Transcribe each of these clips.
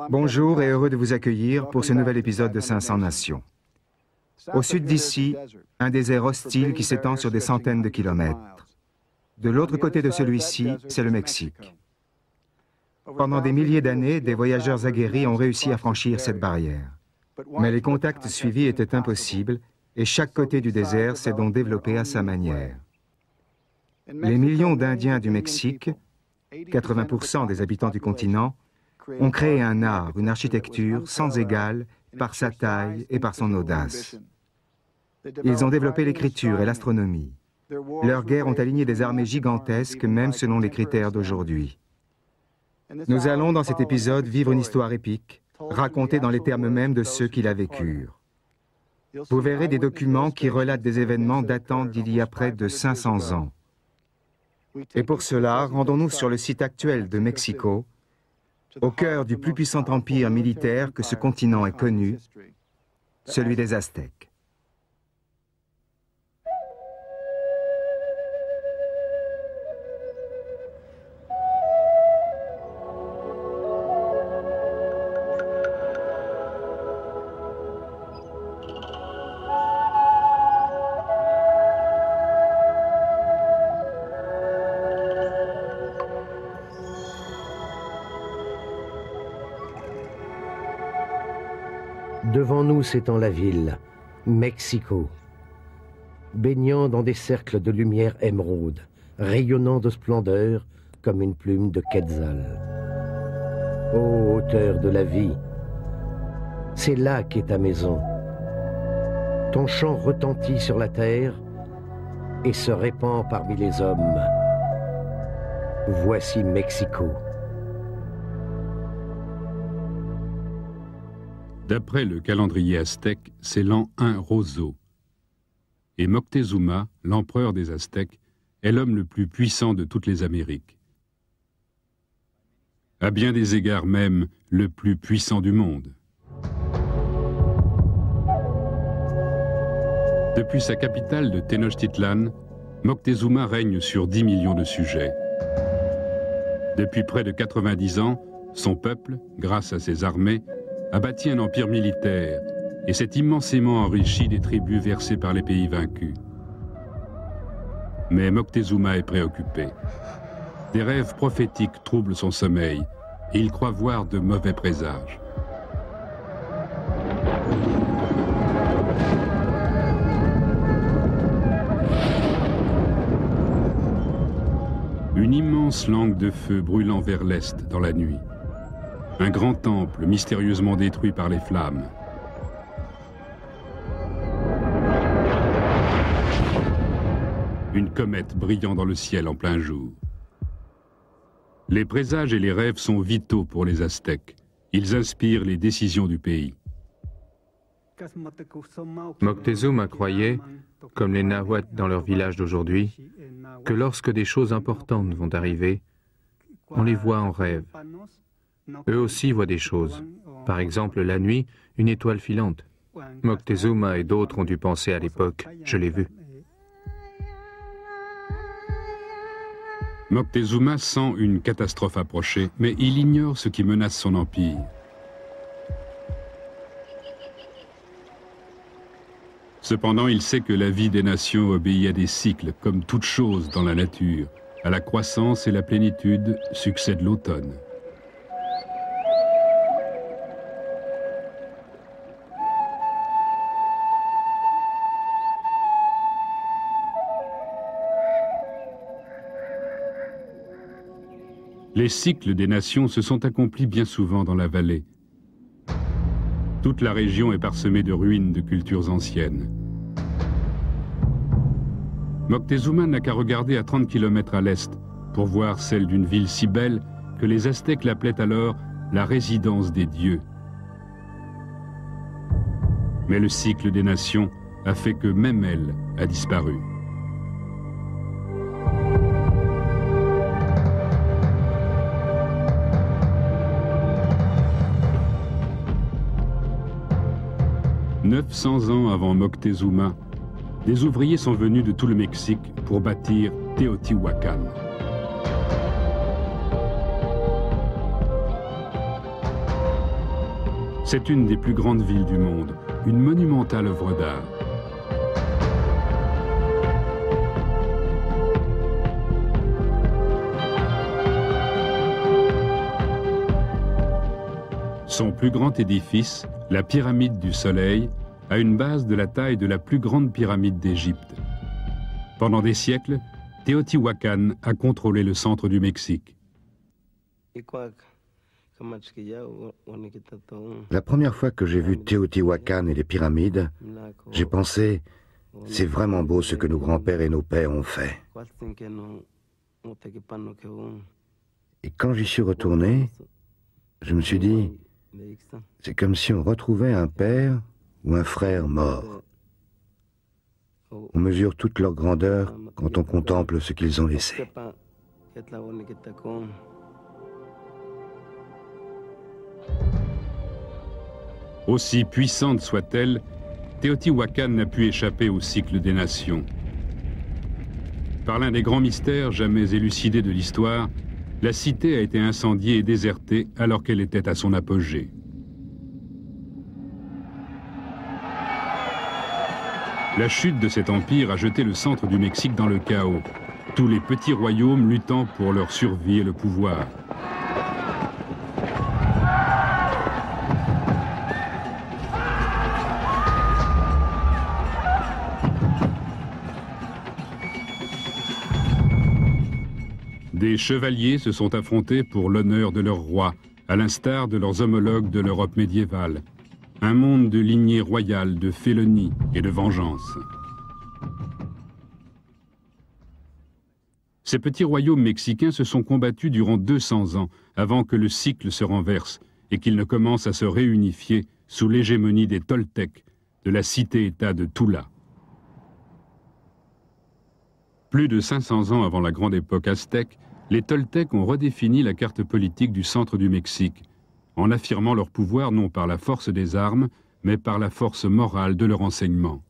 Bonjour et heureux de vous accueillir pour ce nouvel épisode de 500 Nations. Au sud d'ici, un désert hostile qui s'étend sur des centaines de kilomètres. De l'autre côté de celui-ci, c'est le Mexique. Pendant des milliers d'années, des voyageurs aguerris ont réussi à franchir cette barrière. Mais les contacts suivis étaient impossibles et chaque côté du désert s'est donc développé à sa manière. Les millions d'Indiens du Mexique, 80% des habitants du continent, ont créé un art, une architecture sans égale par sa taille et par son audace. Ils ont développé l'écriture et l'astronomie. Leurs guerres ont aligné des armées gigantesques, même selon les critères d'aujourd'hui. Nous allons, dans cet épisode, vivre une histoire épique, racontée dans les termes mêmes de ceux qui la vécurent. Vous verrez des documents qui relatent des événements datant d'il y a près de 500 ans. Et pour cela, rendons-nous sur le site actuel de Mexico, au cœur du plus puissant empire militaire que ce continent ait connu, celui des Aztèques. Devant nous s'étend la ville, Mexico, baignant dans des cercles de lumière émeraude, rayonnant de splendeur comme une plume de quetzal. Ô auteur de la vie, c'est là qu'est ta maison. Ton chant retentit sur la terre et se répand parmi les hommes. Voici Mexico. D'après le calendrier aztèque, c'est l'an 1 Rosso. Et Moctezuma, l'empereur des Aztèques, est l'homme le plus puissant de toutes les Amériques. À bien des égards même, le plus puissant du monde. Depuis sa capitale de Tenochtitlan, Moctezuma règne sur 10 millions de sujets. Depuis près de 90 ans, son peuple, grâce à ses armées, a bâti un empire militaire et s'est immensément enrichi des tribus versées par les pays vaincus. Mais Moctezuma est préoccupé. Des rêves prophétiques troublent son sommeil et il croit voir de mauvais présages. Une immense langue de feu brûlant vers l'est dans la nuit. Un grand temple mystérieusement détruit par les flammes. Une comète brillant dans le ciel en plein jour. Les présages et les rêves sont vitaux pour les Aztèques. Ils inspirent les décisions du pays. Moctezuma croyait, comme les Nahuatl dans leur village d'aujourd'hui, que lorsque des choses importantes vont arriver, on les voit en rêve. Eux aussi voient des choses. Par exemple, la nuit, une étoile filante. Moctezuma et d'autres ont dû penser à l'époque, je l'ai vu. Moctezuma sent une catastrophe approcher, mais il ignore ce qui menace son empire. Cependant, il sait que la vie des nations obéit à des cycles, comme toute chose dans la nature. À la croissance et la plénitude succède l'automne. Les cycles des nations se sont accomplis bien souvent dans la vallée. Toute la région est parsemée de ruines de cultures anciennes. Moctezuma n'a qu'à regarder à 30 km à l'est pour voir celle d'une ville si belle que les Aztèques l'appelaient alors la résidence des dieux. Mais le cycle des nations a fait que même elle a disparu. « 900 ans avant Moctezuma, des ouvriers sont venus de tout le Mexique pour bâtir Teotihuacan. C'est une des plus grandes villes du monde, une monumentale œuvre d'art. Son plus grand édifice, la pyramide du Soleil, a une base de la taille de la plus grande pyramide d'Égypte. Pendant des siècles, Teotihuacan a contrôlé le centre du Mexique. La première fois que j'ai vu Teotihuacan et les pyramides, j'ai pensé, c'est vraiment beau ce que nos grands-pères et nos pères ont fait. Et quand j'y suis retourné, je me suis dit, c'est comme si on retrouvait un père ou un frère mort. On mesure toute leur grandeur quand on contemple ce qu'ils ont laissé. Aussi puissante soit-elle, Teotihuacan n'a pu échapper au cycle des nations. Par l'un des grands mystères jamais élucidés de l'histoire, la cité a été incendiée et désertée alors qu'elle était à son apogée. La chute de cet empire a jeté le centre du Mexique dans le chaos, tous les petits royaumes luttant pour leur survie et le pouvoir. Des chevaliers se sont affrontés pour l'honneur de leur roi, à l'instar de leurs homologues de l'Europe médiévale. Un monde de lignées royales, de félonie et de vengeance. Ces petits royaumes mexicains se sont combattus durant 200 ans avant que le cycle se renverse et qu'ils ne commencent à se réunifier sous l'hégémonie des Toltecs, de la cité-État de Tula. Plus de 500 ans avant la grande époque aztèque, les Toltecs ont redéfini la carte politique du centre du Mexique, en affirmant leur pouvoir non par la force des armes, mais par la force morale de leur enseignement.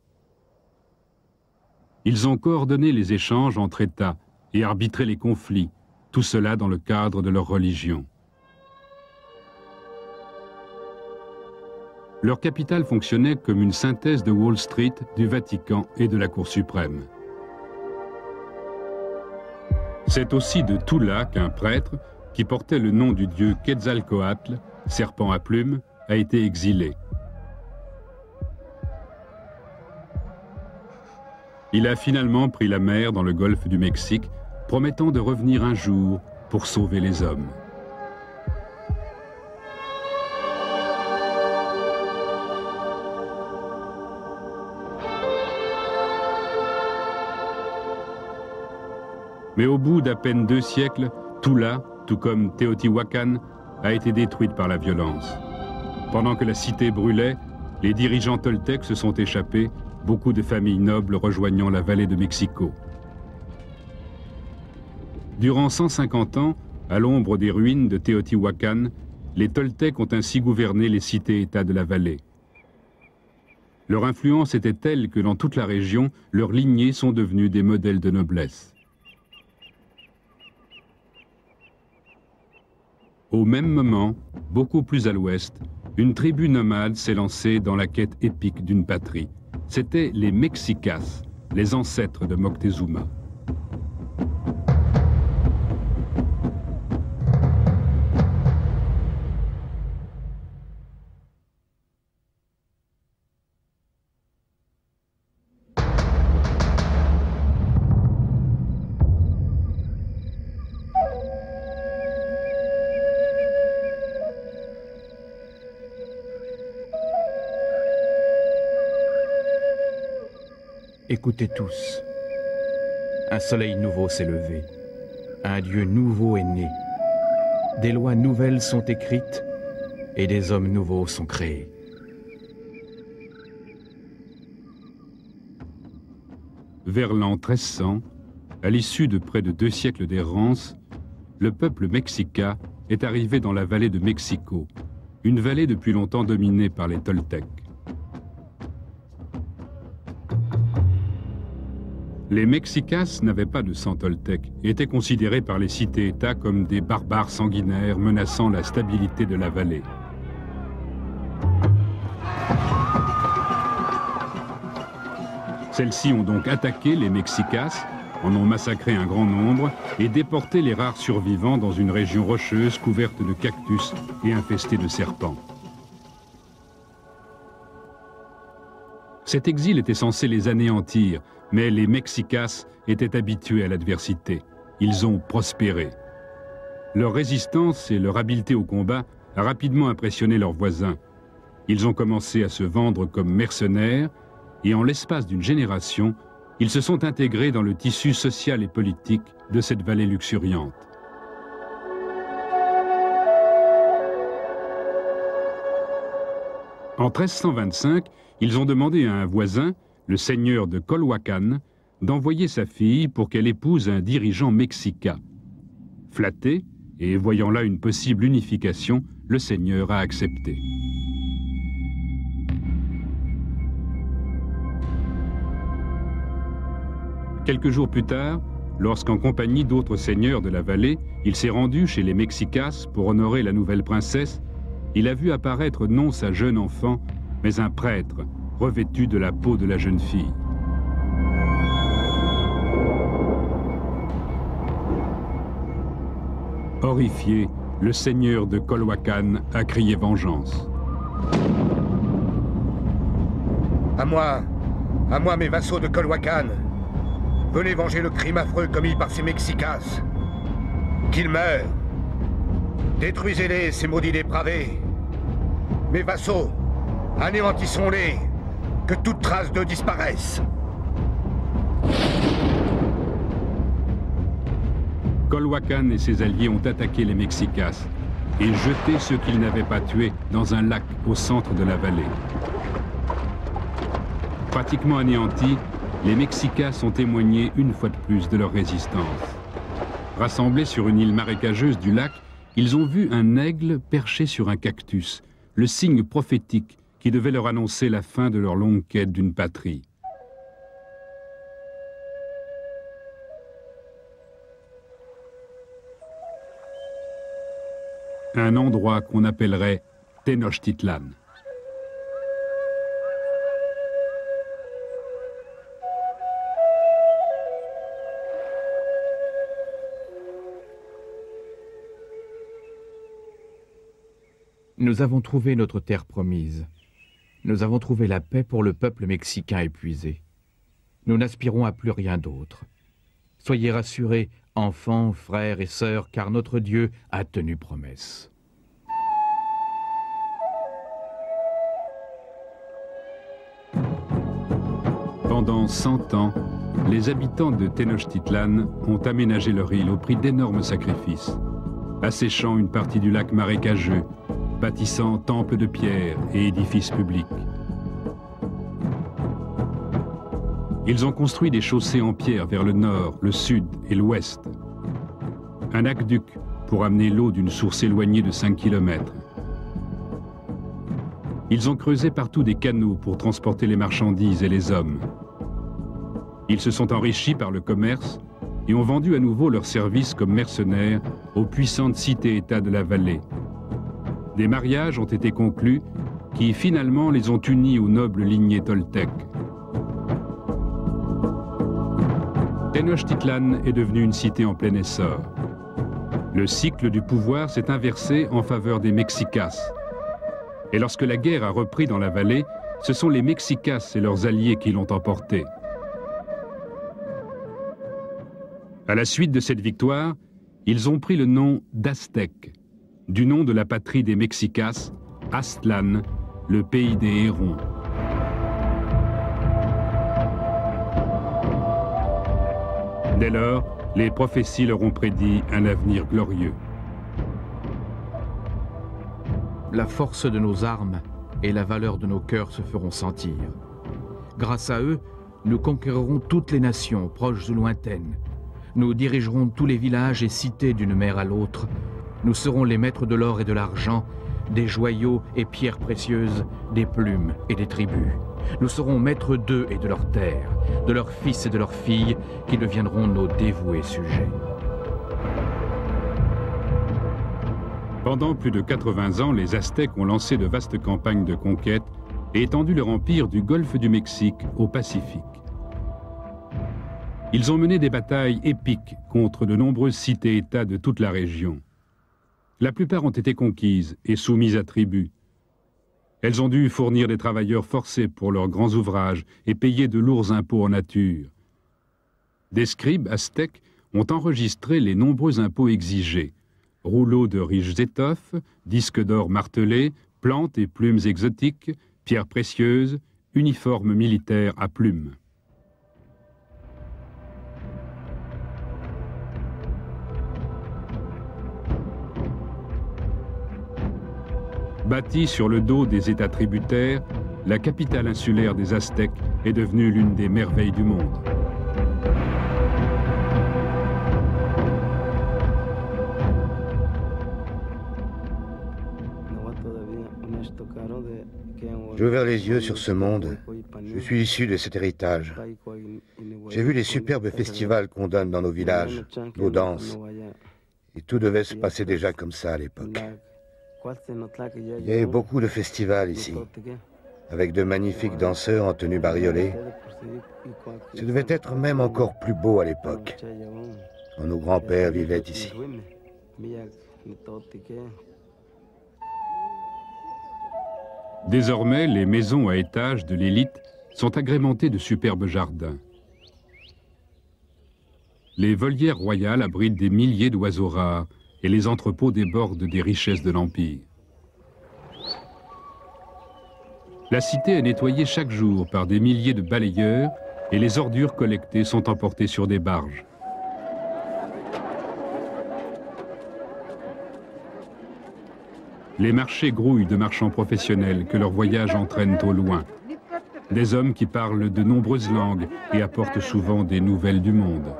Ils ont coordonné les échanges entre États et arbitré les conflits, tout cela dans le cadre de leur religion. Leur capitale fonctionnait comme une synthèse de Wall Street, du Vatican et de la Cour suprême. C'est aussi de Tula qu'un prêtre, qui portait le nom du dieu Quetzalcoatl, serpent à plumes, a été exilé. Il a finalement pris la mer dans le golfe du Mexique, promettant de revenir un jour pour sauver les hommes. Mais au bout d'à peine 2 siècles, Tula, tout comme Teotihuacan, a été détruite par la violence. Pendant que la cité brûlait, les dirigeants toltecs se sont échappés, beaucoup de familles nobles rejoignant la vallée de Mexico. Durant 150 ans, à l'ombre des ruines de Teotihuacan, les Toltecs ont ainsi gouverné les cités-États de la vallée. Leur influence était telle que dans toute la région, leurs lignées sont devenues des modèles de noblesse. Au même moment, beaucoup plus à l'ouest, une tribu nomade s'est lancée dans la quête épique d'une patrie. C'étaient les Mexicas, les ancêtres de Moctezuma. Écoutez tous. Un soleil nouveau s'est levé. Un Dieu nouveau est né. Des lois nouvelles sont écrites et des hommes nouveaux sont créés. Vers l'an 1300, à l'issue de près de 2 siècles d'errance, le peuple mexica est arrivé dans la vallée de Mexico, une vallée depuis longtemps dominée par les Toltecs. Les Mexicas n'avaient pas de sang toltèque et étaient considérés par les cités-États comme des barbares sanguinaires menaçant la stabilité de la vallée. Celles-ci ont donc attaqué les Mexicas, en ont massacré un grand nombre et déporté les rares survivants dans une région rocheuse couverte de cactus et infestée de serpents. Cet exil était censé les anéantir, mais les Mexicas étaient habitués à l'adversité. Ils ont prospéré. Leur résistance et leur habileté au combat a rapidement impressionné leurs voisins. Ils ont commencé à se vendre comme mercenaires et en l'espace d'une génération, ils se sont intégrés dans le tissu social et politique de cette vallée luxuriante. En 1325, ils ont demandé à un voisin, le seigneur de Colhuacan, d'envoyer sa fille pour qu'elle épouse un dirigeant mexicain. Flatté, et voyant là une possible unification, le seigneur a accepté. Quelques jours plus tard, lorsqu'en compagnie d'autres seigneurs de la vallée, il s'est rendu chez les Mexicas pour honorer la nouvelle princesse, il a vu apparaître non sa jeune enfant, mais un prêtre revêtu de la peau de la jeune fille. Horrifié, le seigneur de Colhuacan a crié vengeance. À moi mes vassaux de Colhuacan, venez venger le crime affreux commis par ces Mexicas. Qu'ils meurent. Détruisez-les, ces maudits dépravés. Mes vassaux, anéantissons-les, que toute trace d'eux disparaisse. Colhuacan et ses alliés ont attaqué les Mexicas et jeté ceux qu'ils n'avaient pas tués dans un lac au centre de la vallée. Pratiquement anéantis, les Mexicas ont témoigné une fois de plus de leur résistance. Rassemblés sur une île marécageuse du lac, ils ont vu un aigle perché sur un cactus, le signe prophétique qui devait leur annoncer la fin de leur longue quête d'une patrie. Un endroit qu'on appellerait Tenochtitlan. Nous avons trouvé notre terre promise. Nous avons trouvé la paix pour le peuple mexicain épuisé. Nous n'aspirons à plus rien d'autre. Soyez rassurés, enfants, frères et sœurs, car notre Dieu a tenu promesse. Pendant 100 ans, les habitants de Tenochtitlan ont aménagé leur île au prix d'énormes sacrifices, asséchant une partie du lac marécageux, bâtissant temples de pierre et édifices publics. Ils ont construit des chaussées en pierre vers le nord, le sud et l'ouest. Un aqueduc pour amener l'eau d'une source éloignée de 5 km. Ils ont creusé partout des canaux pour transporter les marchandises et les hommes. Ils se sont enrichis par le commerce et ont vendu à nouveau leurs services comme mercenaires aux puissantes cités-États de la vallée. Des mariages ont été conclus qui finalement les ont unis aux nobles lignées toltèques. Tenochtitlan est devenue une cité en plein essor. Le cycle du pouvoir s'est inversé en faveur des Mexicas. Et lorsque la guerre a repris dans la vallée, ce sont les Mexicas et leurs alliés qui l'ont emportée. À la suite de cette victoire, ils ont pris le nom d'Aztèques, du nom de la patrie des Mexicas, Aztlán, le pays des hérons. Dès lors, les prophéties leur ont prédit un avenir glorieux. La force de nos armes et la valeur de nos cœurs se feront sentir. Grâce à eux, nous conquérerons toutes les nations, proches ou lointaines. Nous dirigerons tous les villages et cités d'une mer à l'autre. Nous serons les maîtres de l'or et de l'argent, des joyaux et pierres précieuses, des plumes et des tribus. Nous serons maîtres d'eux et de leurs terres, de leurs fils et de leurs filles, qui deviendront nos dévoués sujets. Pendant plus de 80 ans, les Aztèques ont lancé de vastes campagnes de conquête et étendu leur empire du golfe du Mexique au Pacifique. ils ont mené des batailles épiques contre de nombreuses cités-États de toute la région. La plupart ont été conquises et soumises à tribut. Elles ont dû fournir des travailleurs forcés pour leurs grands ouvrages et payer de lourds impôts en nature. Des scribes aztèques ont enregistré les nombreux impôts exigés. Rouleaux de riches étoffes, disques d'or martelés, plantes et plumes exotiques, pierres précieuses, uniformes militaires à plumes. Bâtie sur le dos des États tributaires, la capitale insulaire des Aztèques est devenue l'une des merveilles du monde. J'ai ouvert les yeux sur ce monde. Je suis issu de cet héritage. J'ai vu les superbes festivals qu'on donne dans nos villages, nos danses. Et tout devait se passer déjà comme ça à l'époque. Il y a eu beaucoup de festivals ici, avec de magnifiques danseurs en tenue bariolée. Ce devait être même encore plus beau à l'époque, quand nos grands-pères vivaient ici. Désormais, les maisons à étages de l'élite sont agrémentées de superbes jardins. Les volières royales abritent des milliers d'oiseaux rares et les entrepôts débordent des richesses de l'Empire. La cité est nettoyée chaque jour par des milliers de balayeurs et les ordures collectées sont emportées sur des barges. Les marchés grouillent de marchands professionnels que leur voyage entraîne au loin. Des hommes qui parlent de nombreuses langues et apportent souvent des nouvelles du monde.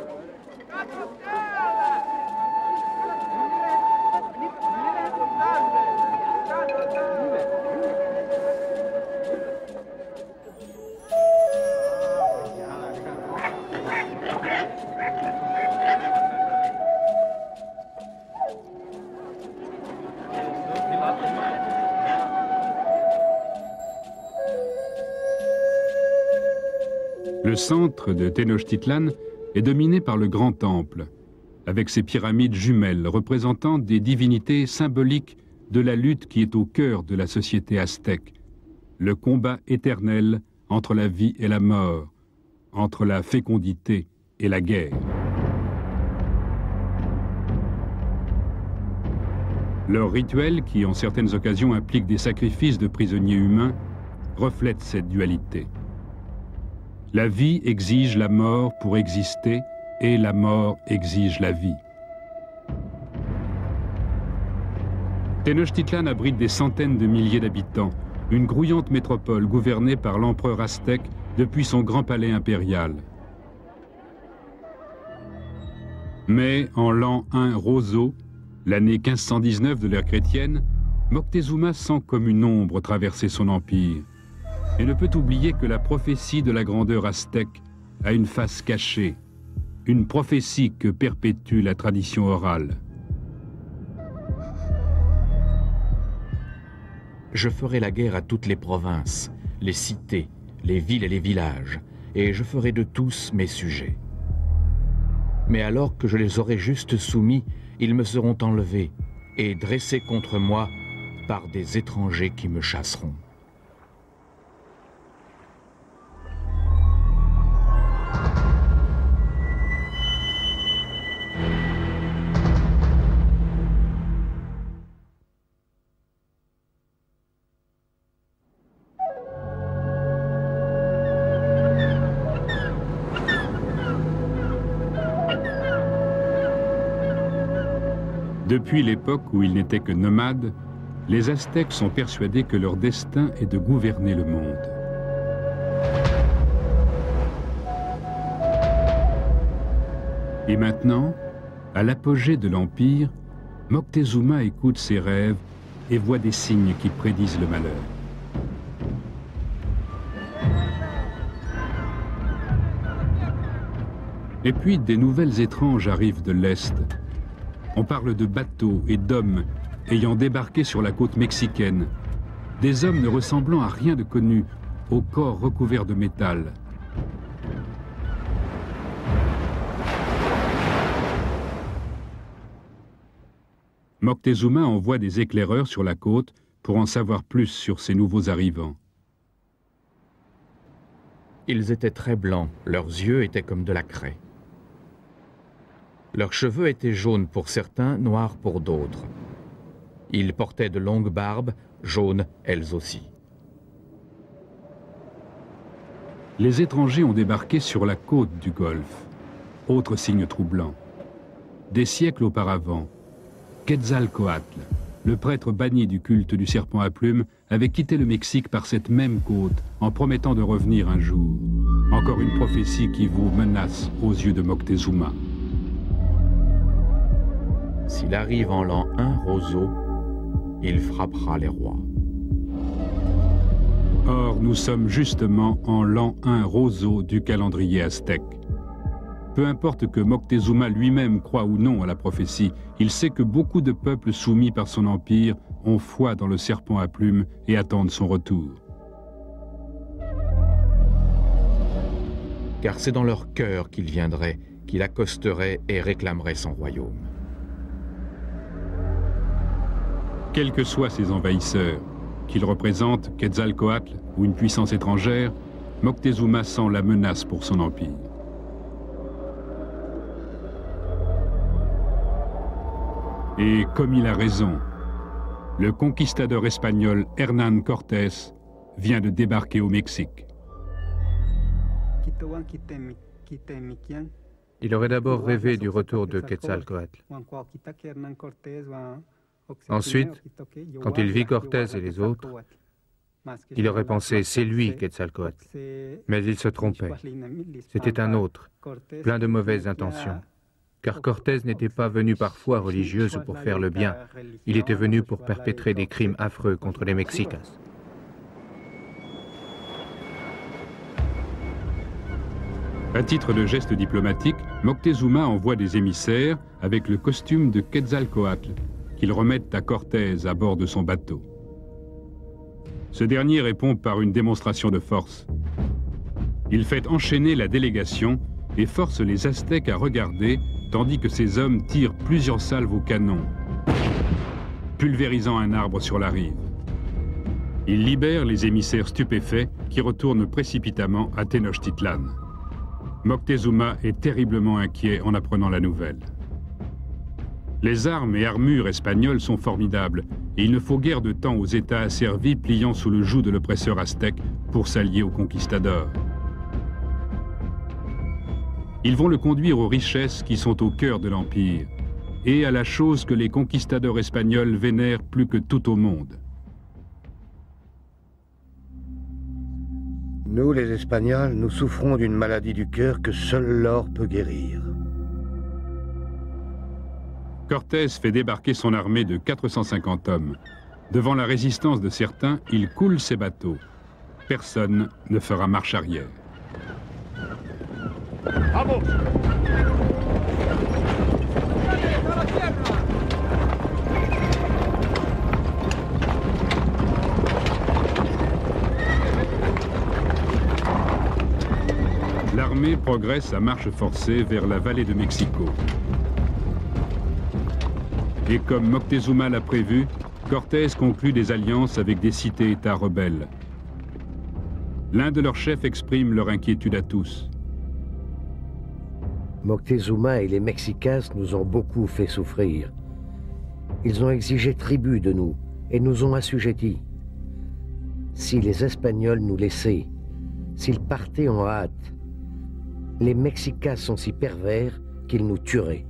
Le centre de Tenochtitlan est dominé par le Grand Temple, avec ses pyramides jumelles représentant des divinités symboliques de la lutte qui est au cœur de la société aztèque, le combat éternel entre la vie et la mort, entre la fécondité et la guerre. Leurs rituels, qui en certaines occasions impliquent des sacrifices de prisonniers humains, reflètent cette dualité. La vie exige la mort pour exister et la mort exige la vie. Tenochtitlan abrite des centaines de milliers d'habitants, une grouillante métropole gouvernée par l'empereur aztèque depuis son grand palais impérial. Mais en l'an 1 Roso, l'année 1519 de l'ère chrétienne, Moctezuma sent comme une ombre traverser son empire et ne peut oublier que la prophétie de la grandeur aztèque a une face cachée, une prophétie que perpétue la tradition orale. Je ferai la guerre à toutes les provinces, les cités, les villes et les villages, et je ferai de tous mes sujets. Mais alors que je les aurai juste soumis, ils me seront enlevés et dressés contre moi par des étrangers qui me chasseront. Depuis l'époque où ils n'étaient que nomades, les Aztèques sont persuadés que leur destin est de gouverner le monde. Et maintenant, à l'apogée de l'Empire, Moctezuma écoute ses rêves et voit des signes qui prédisent le malheur. Et puis des nouvelles étranges arrivent de l'Est. On parle de bateaux et d'hommes ayant débarqué sur la côte mexicaine. Des hommes ne ressemblant à rien de connu, au corps recouvert de métal. Moctezuma envoie des éclaireurs sur la côte pour en savoir plus sur ces nouveaux arrivants. Ils étaient très blancs, leurs yeux étaient comme de la craie. Leurs cheveux étaient jaunes pour certains, noirs pour d'autres. Ils portaient de longues barbes, jaunes elles aussi. Les étrangers ont débarqué sur la côte du Golfe. Autre signe troublant. Des siècles auparavant, Quetzalcoatl, le prêtre banni du culte du serpent à plumes, avait quitté le Mexique par cette même côte en promettant de revenir un jour. Encore une prophétie qui vous menace aux yeux de Moctezuma. S'il arrive en l'an 1 Roseau, il frappera les rois. Or, nous sommes justement en l'an 1 Roseau du calendrier aztèque. Peu importe que Moctezuma lui-même croie ou non à la prophétie, il sait que beaucoup de peuples soumis par son empire ont foi dans le serpent à plumes et attendent son retour. Car c'est dans leur cœur qu'il viendrait, qu'il accosterait et réclamerait son royaume. Quels que soient ces envahisseurs, qu'ils représentent Quetzalcoatl ou une puissance étrangère, Moctezuma sent la menace pour son empire. Et comme il a raison, le conquistador espagnol Hernán Cortés vient de débarquer au Mexique. Il aurait d'abord rêvé du retour de Quetzalcoatl. Ensuite, quand il vit Cortés et les autres, il aurait pensé « c'est lui, Quetzalcoatl ». Mais il se trompait. C'était un autre, plein de mauvaises intentions. Car Cortés n'était pas venu par foi religieuse ou pour faire le bien. Il était venu pour perpétrer des crimes affreux contre les Mexicas. À titre de geste diplomatique, Moctezuma envoie des émissaires avec le costume de Quetzalcoatl, qu'ils remettent à Cortés à bord de son bateau. Ce dernier répond par une démonstration de force. Il fait enchaîner la délégation et force les Aztèques à regarder, tandis que ses hommes tirent plusieurs salves au canon, pulvérisant un arbre sur la rive. Il libère les émissaires stupéfaits qui retournent précipitamment à Tenochtitlan. Moctezuma est terriblement inquiet en apprenant la nouvelle. Les armes et armures espagnoles sont formidables et il ne faut guère de temps aux États asservis pliant sous le joug de l'oppresseur aztèque pour s'allier aux conquistadors. Ils vont le conduire aux richesses qui sont au cœur de l'Empire et à la chose que les conquistadors espagnols vénèrent plus que tout au monde. Nous, les Espagnols, nous souffrons d'une maladie du cœur que seul l'or peut guérir. Cortés fait débarquer son armée de 450 hommes. Devant la résistance de certains, il coule ses bateaux. Personne ne fera marche arrière. Vamos! L'armée progresse à marche forcée vers la vallée de Mexico. Et comme Moctezuma l'a prévu, Cortés conclut des alliances avec des cités-États rebelles. L'un de leurs chefs exprime leur inquiétude à tous. Moctezuma et les Mexicas nous ont beaucoup fait souffrir. Ils ont exigé tribut de nous et nous ont assujettis. Si les Espagnols nous laissaient, s'ils partaient en hâte, les Mexicas sont si pervers qu'ils nous tueraient.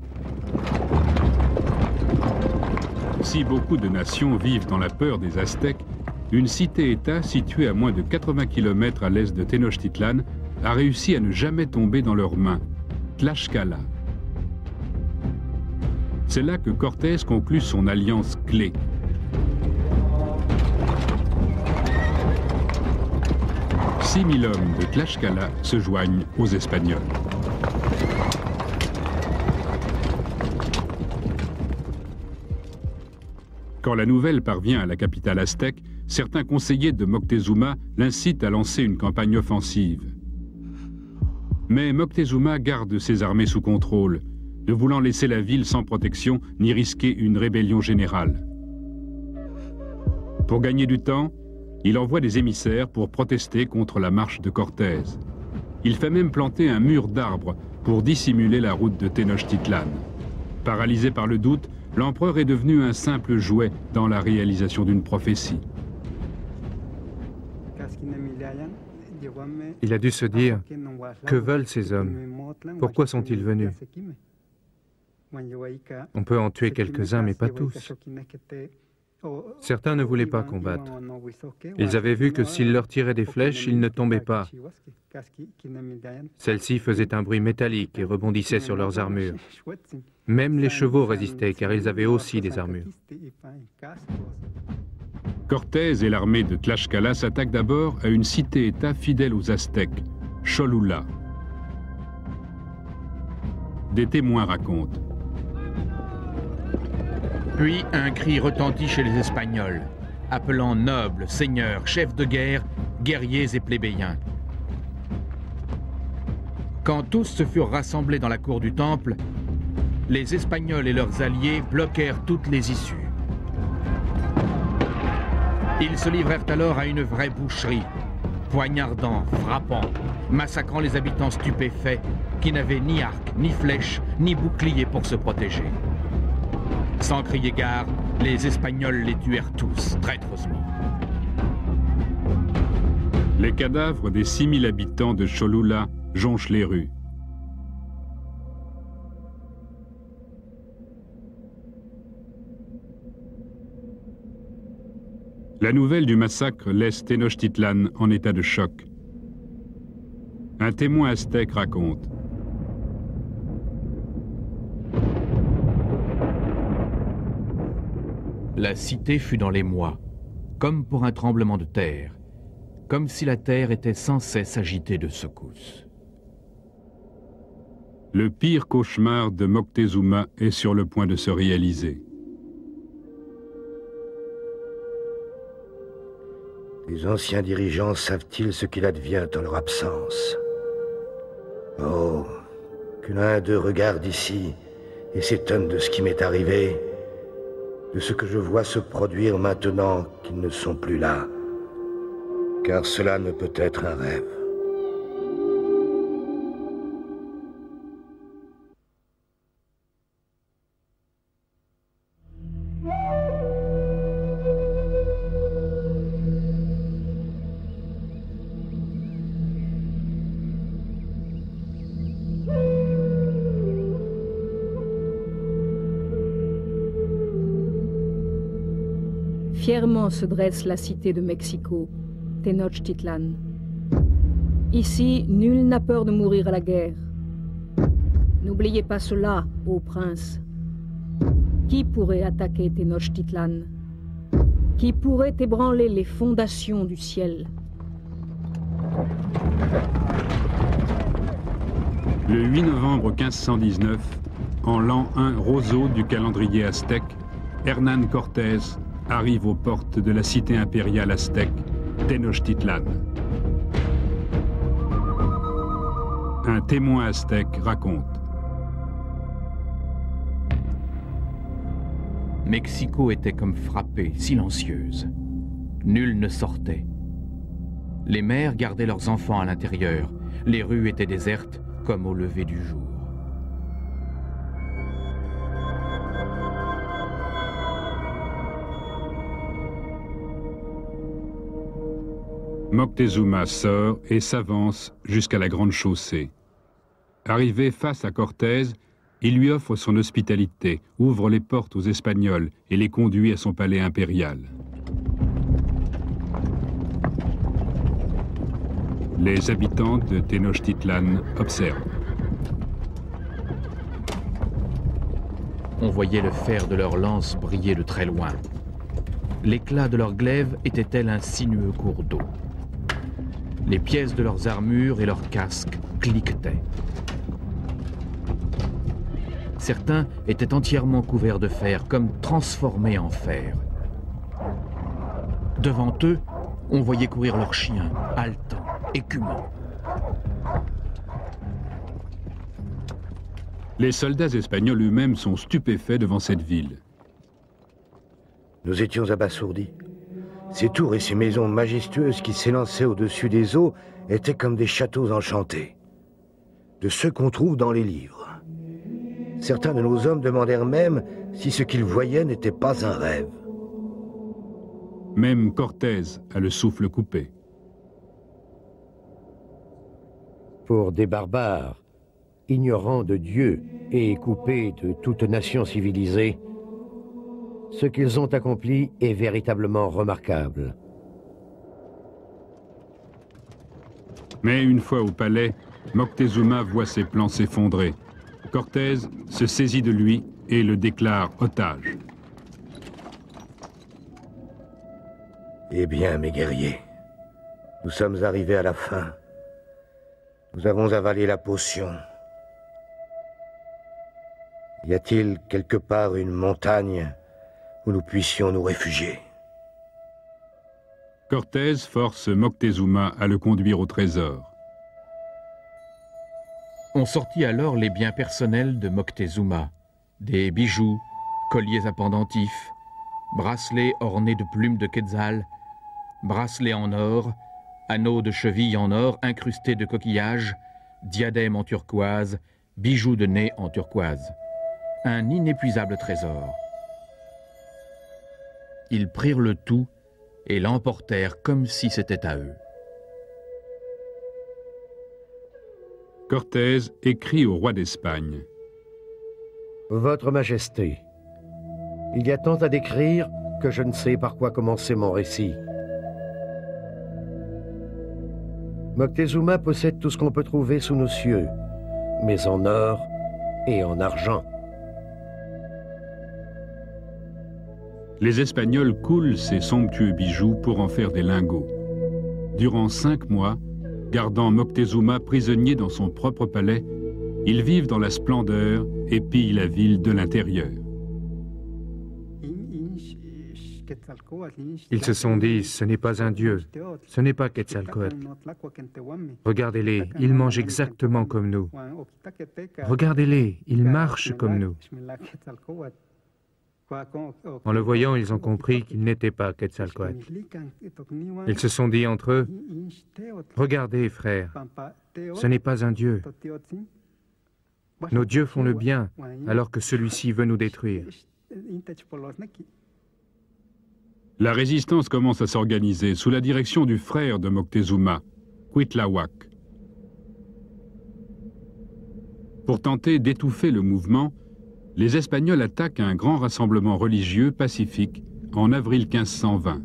Si beaucoup de nations vivent dans la peur des Aztèques, une cité-État située à moins de 80 km à l'est de Tenochtitlan a réussi à ne jamais tomber dans leurs mains, Tlaxcala. C'est là que Cortés conclut son alliance clé. « 6000 hommes de Tlaxcala se joignent aux Espagnols. Quand la nouvelle parvient à la capitale aztèque, certains conseillers de Moctezuma l'incitent à lancer une campagne offensive. Mais Moctezuma garde ses armées sous contrôle, ne voulant laisser la ville sans protection ni risquer une rébellion générale. Pour gagner du temps, il envoie des émissaires pour protester contre la marche de Cortés. Il fait même planter un mur d'arbres pour dissimuler la route de Tenochtitlan. Paralysé par le doute, l'empereur est devenu un simple jouet dans la réalisation d'une prophétie. Il a dû se dire, que veulent ces hommes? Pourquoi sont-ils venus? On peut en tuer quelques-uns, mais pas tous. Certains ne voulaient pas combattre. Ils avaient vu que s'ils leur tiraient des flèches, ils ne tombaient pas. Celles-ci faisaient un bruit métallique et rebondissaient sur leurs armures. Même les chevaux résistaient, car ils avaient aussi des armures. Cortés et l'armée de Tlaxcala s'attaquent d'abord à une cité-État fidèle aux Aztèques, Cholula. Des témoins racontent. Puis un cri retentit chez les Espagnols, appelant nobles, seigneurs, chefs de guerre, guerriers et plébéiens. Quand tous se furent rassemblés dans la cour du temple, les Espagnols et leurs alliés bloquèrent toutes les issues. Ils se livrèrent alors à une vraie boucherie, poignardant, frappant, massacrant les habitants stupéfaits qui n'avaient ni arc, ni flèche, ni bouclier pour se protéger. Sans crier gare, les Espagnols les tuèrent tous, traîtreusement. Les cadavres des 6000 habitants de Cholula jonchent les rues. La nouvelle du massacre laisse Tenochtitlan en état de choc. Un témoin aztèque raconte. La cité fut dans l'émoi, comme pour un tremblement de terre, comme si la terre était sans cesse agitée de secousses. Le pire cauchemar de Moctezuma est sur le point de se réaliser. Les anciens dirigeants savent-ils ce qu'il advient en leur absence? Oh, que l'un d'eux regarde ici et s'étonne de ce qui m'est arrivé, de ce que je vois se produire maintenant qu'ils ne sont plus là, car cela ne peut être un rêve. Fièrement se dresse la cité de Mexico, Tenochtitlan. Ici, nul n'a peur de mourir à la guerre. N'oubliez pas cela, ô prince. Qui pourrait attaquer Tenochtitlan? Qui pourrait ébranler les fondations du ciel? Le 8 novembre 1519, en l'an 1 roseau du calendrier aztèque, Hernán Cortés arrive aux portes de la cité impériale aztèque, Tenochtitlan. Un témoin aztèque raconte. Mexico était comme frappée, silencieuse. Nul ne sortait. Les mères gardaient leurs enfants à l'intérieur. Les rues étaient désertes comme au lever du jour. Moctezuma sort et s'avance jusqu'à la grande chaussée. Arrivé face à Cortés, il lui offre son hospitalité, ouvre les portes aux Espagnols et les conduit à son palais impérial. Les habitants de Tenochtitlan observent. On voyait le fer de leurs lances briller de très loin. L'éclat de leurs glaives était tel un sinueux cours d'eau. Les pièces de leurs armures et leurs casques cliquetaient. Certains étaient entièrement couverts de fer, comme transformés en fer. Devant eux, on voyait courir leurs chiens, haletants, écumants. Les soldats espagnols eux-mêmes sont stupéfaits devant cette ville. Nous étions abasourdis. Ces tours et ces maisons majestueuses qui s'élançaient au-dessus des eaux étaient comme des châteaux enchantés, de ceux qu'on trouve dans les livres. Certains de nos hommes demandèrent même si ce qu'ils voyaient n'était pas un rêve. Même Cortés a le souffle coupé. Pour des barbares, ignorants de Dieu et coupés de toute nation civilisée, ce qu'ils ont accompli est véritablement remarquable. Mais une fois au palais, Moctezuma voit ses plans s'effondrer. Cortés se saisit de lui et le déclare otage. Eh bien, mes guerriers, nous sommes arrivés à la fin. Nous avons avalé la potion. Y a-t-il quelque part une montagne où nous puissions nous réfugier? Cortés force Moctezuma à le conduire au trésor. On sortit alors les biens personnels de Moctezuma, des bijoux, colliers à pendentifs, bracelets ornés de plumes de quetzal, bracelets en or, anneaux de cheville en or incrustés de coquillages, diadèmes en turquoise, bijoux de nez en turquoise. Un inépuisable trésor. Ils prirent le tout et l'emportèrent comme si c'était à eux. Cortés écrit au roi d'Espagne. Votre Majesté, il y a tant à décrire que je ne sais par quoi commencer mon récit. Moctezuma possède tout ce qu'on peut trouver sous nos cieux, mais en or et en argent. Les Espagnols coulent ces somptueux bijoux pour en faire des lingots. Durant 5 mois, gardant Moctezuma prisonnier dans son propre palais, ils vivent dans la splendeur et pillent la ville de l'intérieur. Ils se sont dit, ce n'est pas un dieu, ce n'est pas Quetzalcoatl. Regardez-les, ils mangent exactement comme nous. Regardez-les, ils marchent comme nous. En le voyant, ils ont compris qu'il n'était pas Quetzalcoatl. Ils se sont dit entre eux, regardez frères, ce n'est pas un dieu. Nos dieux font le bien, alors que celui-ci veut nous détruire. La résistance commence à s'organiser sous la direction du frère de Moctezuma, Cuitlahuac. Pour tenter d'étouffer le mouvement, les Espagnols attaquent un grand rassemblement religieux pacifique en avril 1520.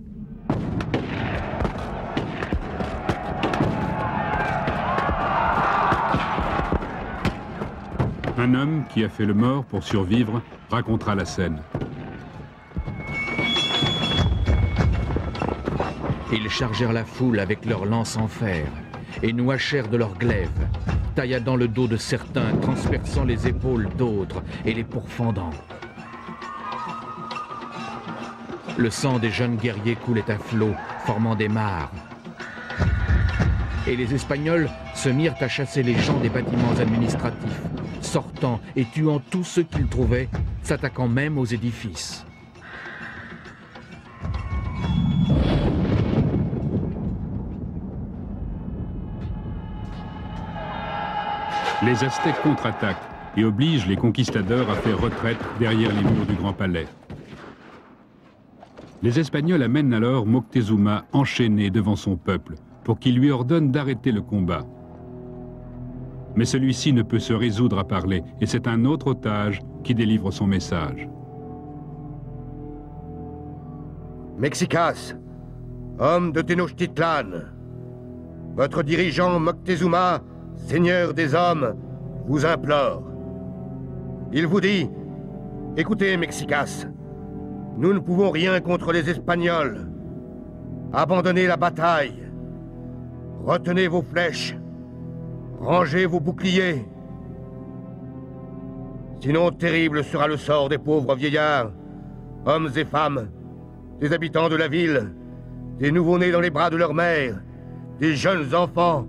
Un homme qui a fait le mort pour survivre racontera la scène. Ils chargèrent la foule avec leurs lances en fer et nous hachèrent de leurs glaives, tailladant le dos de certains, transperçant les épaules d'autres et les pourfendant. Le sang des jeunes guerriers coulait à flots, formant des mares. Et les Espagnols se mirent à chasser les gens des bâtiments administratifs, sortant et tuant tous ceux qu'ils trouvaient, s'attaquant même aux édifices. Les Aztèques contre-attaquent et obligent les conquistadors à faire retraite derrière les murs du Grand Palais. Les Espagnols amènent alors Moctezuma enchaîné devant son peuple pour qu'il lui ordonne d'arrêter le combat. Mais celui-ci ne peut se résoudre à parler et c'est un autre otage qui délivre son message. Mexicas, homme de Tenochtitlan, votre dirigeant Moctezuma, Seigneur des hommes, vous implore. Il vous dit, écoutez Mexicas, nous ne pouvons rien contre les Espagnols. Abandonnez la bataille. Retenez vos flèches. Rangez vos boucliers. Sinon terrible sera le sort des pauvres vieillards, hommes et femmes, des habitants de la ville, des nouveau-nés dans les bras de leur mère, des jeunes enfants,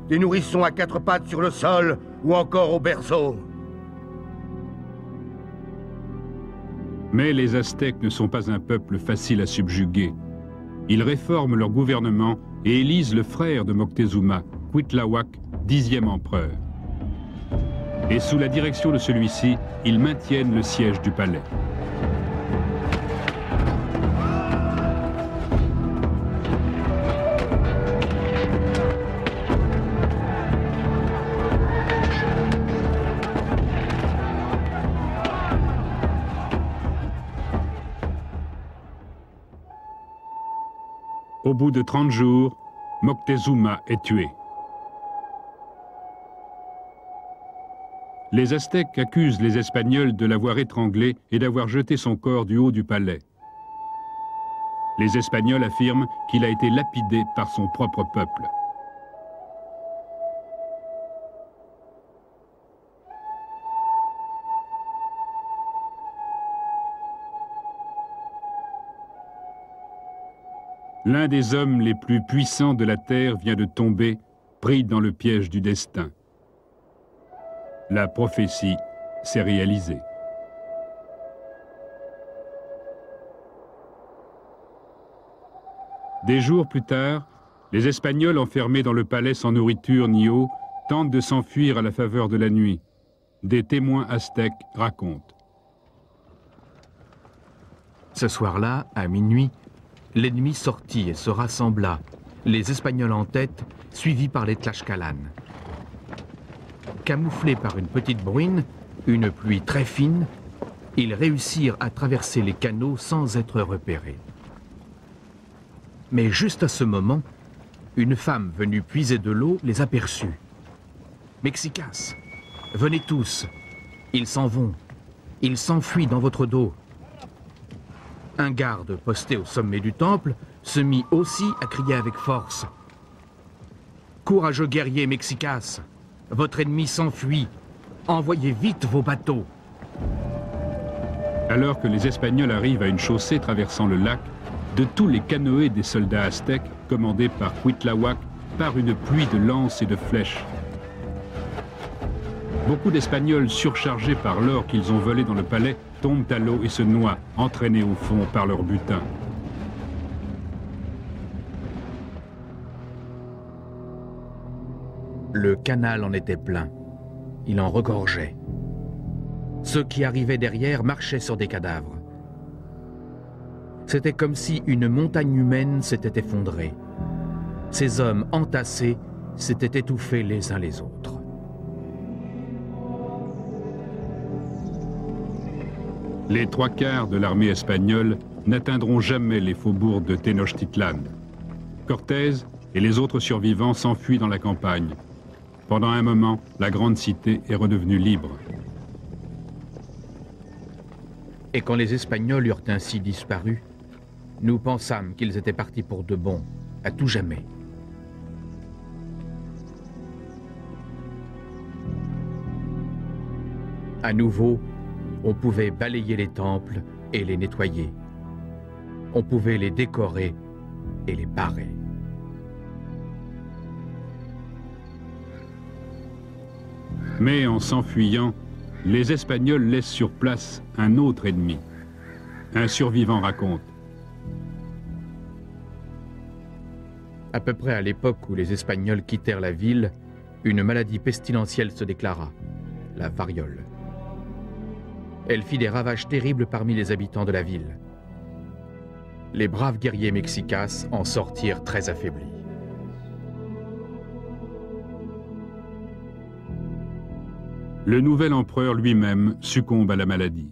des nourrissons à 4 pattes sur le sol ou encore au berceau. Mais les Aztèques ne sont pas un peuple facile à subjuguer. Ils réforment leur gouvernement et élisent le frère de Moctezuma, Cuitlahuac, 10e empereur. Et sous la direction de celui-ci, ils maintiennent le siège du palais. Au bout de 30 jours, Moctezuma est tué. Les Aztèques accusent les Espagnols de l'avoir étranglé et d'avoir jeté son corps du haut du palais. Les Espagnols affirment qu'il a été lapidé par son propre peuple. L'un des hommes les plus puissants de la terre vient de tomber, pris dans le piège du destin. La prophétie s'est réalisée. Des jours plus tard, les Espagnols enfermés dans le palais sans nourriture ni eau tentent de s'enfuir à la faveur de la nuit. Des témoins aztèques racontent. Ce soir-là, à minuit, l'ennemi sortit et se rassembla, les Espagnols en tête, suivis par les Tlaxcalanes. Camouflés par une petite bruine, une pluie très fine, ils réussirent à traverser les canaux sans être repérés. Mais juste à ce moment, une femme venue puiser de l'eau les aperçut. « Mexicas, venez tous, ils s'en vont, ils s'enfuient dans votre dos. » Un garde posté au sommet du temple se mit aussi à crier avec force. « Courageux guerriers Mexicas, votre ennemi s'enfuit, envoyez vite vos bateaux. » Alors que les Espagnols arrivent à une chaussée traversant le lac, de tous les canoës des soldats aztèques, commandés par Cuitlahuac, part une pluie de lances et de flèches. Beaucoup d'Espagnols surchargés par l'or qu'ils ont volé dans le palais tombent à l'eau et se noient, entraînés au fond par leur butin. Le canal en était plein. Il en regorgeait. Ceux qui arrivaient derrière marchaient sur des cadavres. C'était comme si une montagne humaine s'était effondrée. Ces hommes entassés s'étaient étouffés les uns les autres. Les 3/4 de l'armée espagnole n'atteindront jamais les faubourgs de Tenochtitlan. Cortés et les autres survivants s'enfuient dans la campagne. Pendant un moment, la grande cité est redevenue libre. Et quand les Espagnols eurent ainsi disparu, nous pensâmes qu'ils étaient partis pour de bon, à tout jamais. À nouveau, on pouvait balayer les temples et les nettoyer. On pouvait les décorer et les parer. Mais en s'enfuyant, les Espagnols laissent sur place un autre ennemi. Un survivant raconte. À peu près à l'époque où les Espagnols quittèrent la ville, une maladie pestilentielle se déclara, la variole. Elle fit des ravages terribles parmi les habitants de la ville. Les braves guerriers Mexicas en sortirent très affaiblis. Le nouvel empereur lui-même succombe à la maladie.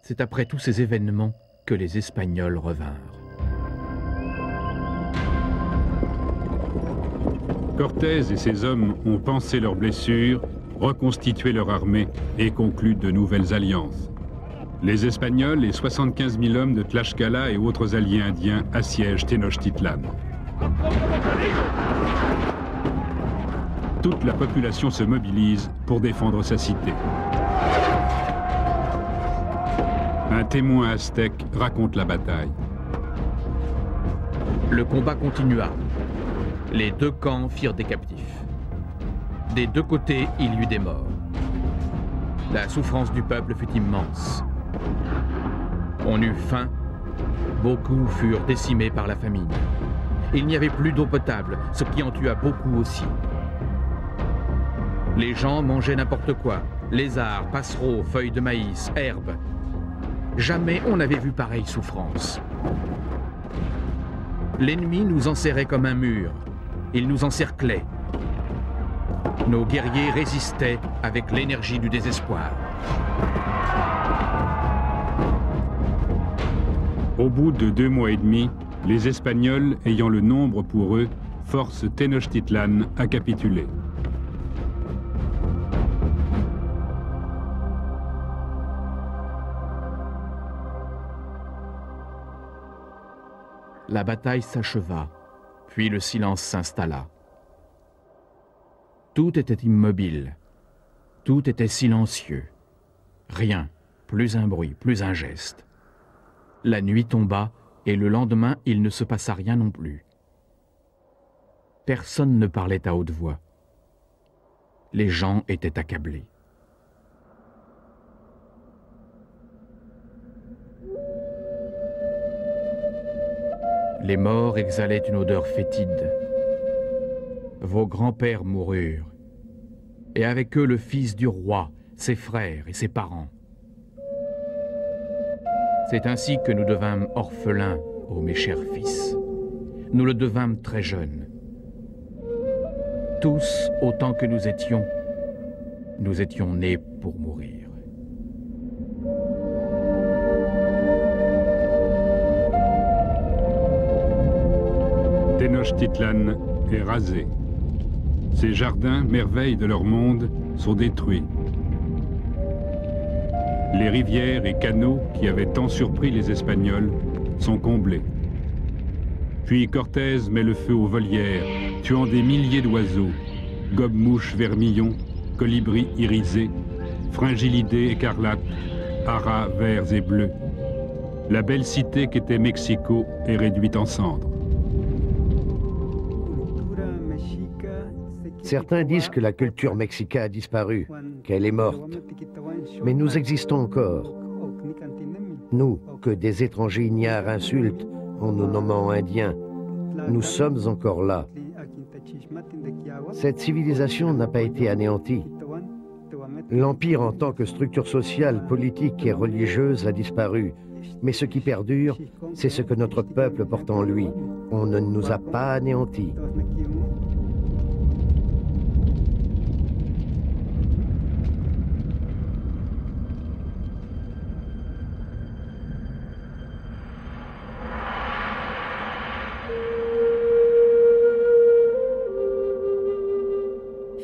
C'est après tous ces événements que les Espagnols revinrent. Cortés et ses hommes ont pansé leurs blessures, reconstitué leur armée et conclu de nouvelles alliances. Les Espagnols et 75 000 hommes de Tlaxcala et autres alliés indiens assiègent Tenochtitlan. Toute la population se mobilise pour défendre sa cité. Un témoin aztèque raconte la bataille. Le combat continua. Les deux camps firent des captifs. Des deux côtés, il y eut des morts. La souffrance du peuple fut immense. On eut faim, beaucoup furent décimés par la famine. Il n'y avait plus d'eau potable, ce qui en tua beaucoup aussi. Les gens mangeaient n'importe quoi, lézards, passereaux, feuilles de maïs, herbes. Jamais on n'avait vu pareille souffrance. L'ennemi nous enserrait comme un mur. Il nous encerclait. Nos guerriers résistaient avec l'énergie du désespoir. Au bout de 2 mois et demi, les Espagnols, ayant le nombre pour eux, forcent Tenochtitlan à capituler. La bataille s'acheva, puis le silence s'installa. Tout était immobile, tout était silencieux. Rien, plus un bruit, plus un geste. La nuit tomba, et le lendemain, il ne se passa rien non plus. Personne ne parlait à haute voix. Les gens étaient accablés. Les morts exhalaient une odeur fétide. Vos grands-pères moururent, et avec eux le fils du roi, ses frères et ses parents. C'est ainsi que nous devînmes orphelins, ô mes chers fils. Nous le devînmes très jeunes. Tous, autant que nous étions nés pour mourir. Tenochtitlan est rasé. Ses jardins, merveilles de leur monde, sont détruits. Les rivières et canaux qui avaient tant surpris les Espagnols sont comblés. Puis Cortés met le feu aux volières, tuant des milliers d'oiseaux, gobe-mouches vermillons, colibris irisés, fringillidés écarlates, haras verts et bleus. La belle cité qu'était Mexico est réduite en cendres. Certains disent que la culture mexicaine a disparu, qu'elle est morte. Mais nous existons encore. Nous, que des étrangers ignares insultent en nous nommant Indiens, nous sommes encore là. Cette civilisation n'a pas été anéantie. L'Empire en tant que structure sociale, politique et religieuse a disparu. Mais ce qui perdure, c'est ce que notre peuple porte en lui. On ne nous a pas anéantis.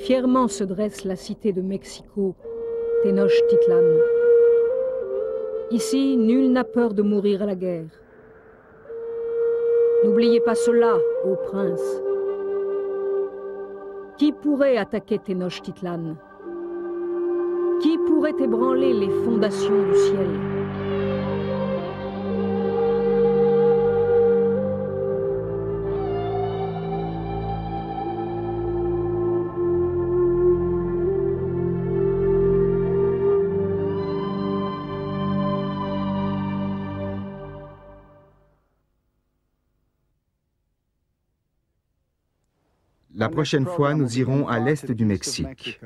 Fièrement se dresse la cité de Mexico, Tenochtitlan. Ici, nul n'a peur de mourir à la guerre. N'oubliez pas cela, ô prince. Qui pourrait attaquer Tenochtitlan? Qui pourrait ébranler les fondations du ciel? La prochaine fois, nous irons à l'est du Mexique,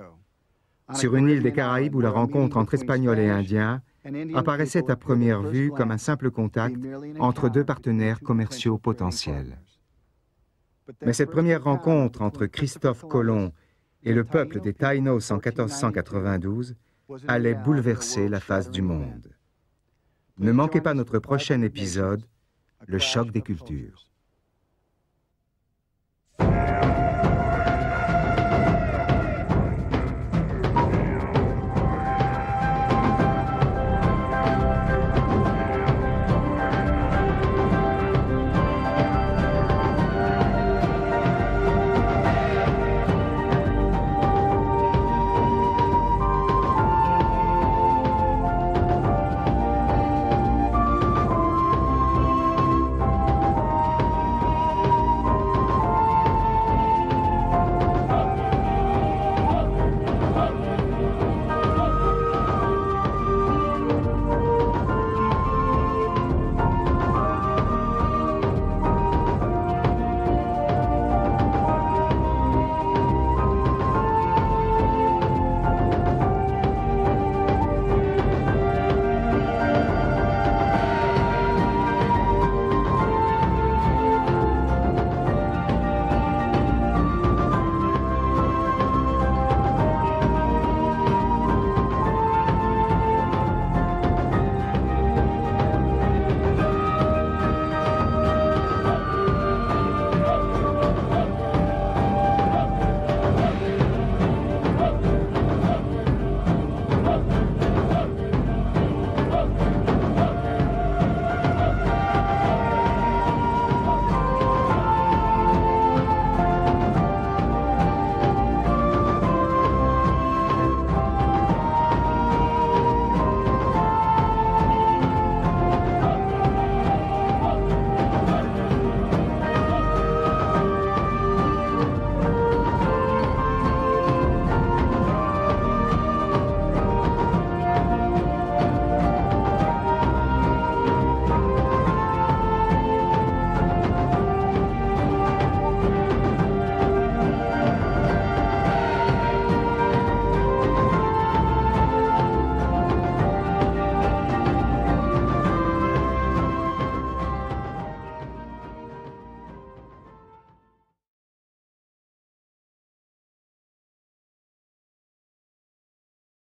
sur une île des Caraïbes où la rencontre entre Espagnols et Indiens apparaissait à première vue comme un simple contact entre deux partenaires commerciaux potentiels. Mais cette première rencontre entre Christophe Colomb et le peuple des Taïnos en 1492 allait bouleverser la face du monde. Ne manquez pas notre prochain épisode, le choc des cultures.